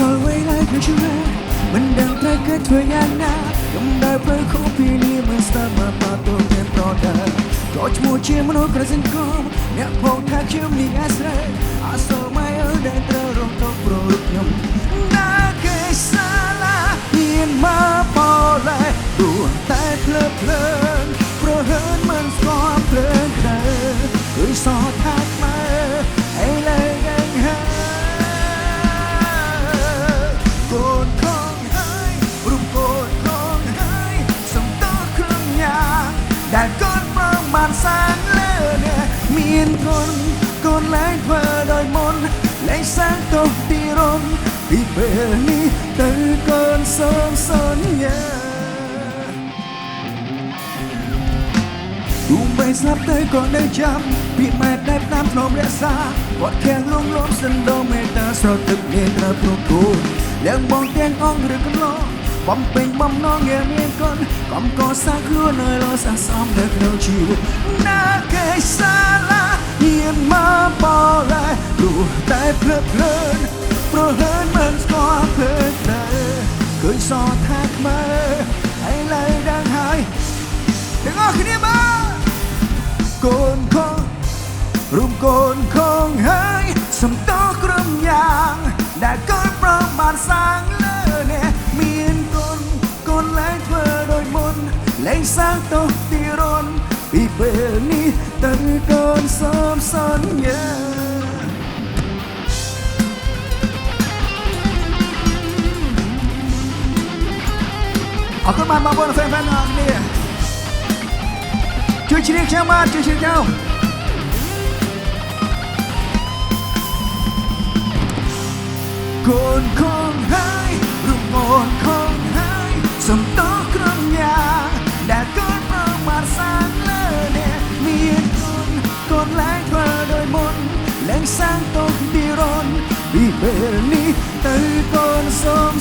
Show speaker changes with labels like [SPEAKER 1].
[SPEAKER 1] always like a sugar មិនដឹងត្រូវគិតធ្វើយ៉ាងណាខ្ញុំដើរផ្លូវខុសពីនេះមិនស្ដាប់មកតទៅមានប្រដាក៏ឈ្មោះជាមនុស្សក្រសង្គមអ្នកផងថាខ្ញុំនេះអាស្រ័យអាសូរមកអើដែលត្រូវរងទុកព្រោះខ្ញុំណាគេសាឡាមានមកបលែព្រោះតែភ្លើភ្លើនព្រោះហើនមិនស្គាល់ភ្លើនដែរគឺសោះថាម៉ែអីលែងហើយកូនของហើយរូបកូនของហើយសំតោគ្រឿងញ៉ាដែលកូនប្រងបានសាងលើនេះមានកូនលែងធ្វើដោយមុនលែងសាងទោសទីរំពីពេលនេះទៅកូនសូមសន្យាទូបីស្លាប់ទៅក៏នៅចាំពីម៉ែតែតាមធ្នមរក្សាគាត់ខាំងលងលំសិនដូមេតាស្រទឹកមានត្រូវប្រគូឡើងបងទាំងអង្គឬកន្លងបំពេញបំណងងារមានកូនកុំកសាងខ្លួនឲ្យលោសះសំនៅក្នុងជីវិតណាគេសាឡាហ៊ានមកបលែព្រោះតែភ្លើភ្លើនព្រោះហើនមិនស្គាល់ភ្លើនដែរឃើញសថាខ្មែរហើយឡើយដឹងហើយទាំងអស់គ្នាមកកូនของរូបកូនของហើយសំតោគ្រឿងយ៉ាងដែលកូនប្រងបានសាងលើនេះមានកូនលែងធ្វើដោយមុនលែងសាងទោសទីរនពីពេលនេះទៅកូនសូមសន្យាអរគុណបានបងប្អូនហ្វេនៗទាំងអស់គ្នាជួយជ្រៀងខ្ញុំបាទជួយជ្រៀងខ្ញុំកូនของហើយរូបកូនของហើយសំតោគ្រឿងញ៉ាដែលកូនប្រងបានសាងលើនេះមានកូនលែងធ្វើដោយមុនលែងសាងទោសទីរនពីពេលនេះទៅកូនសូម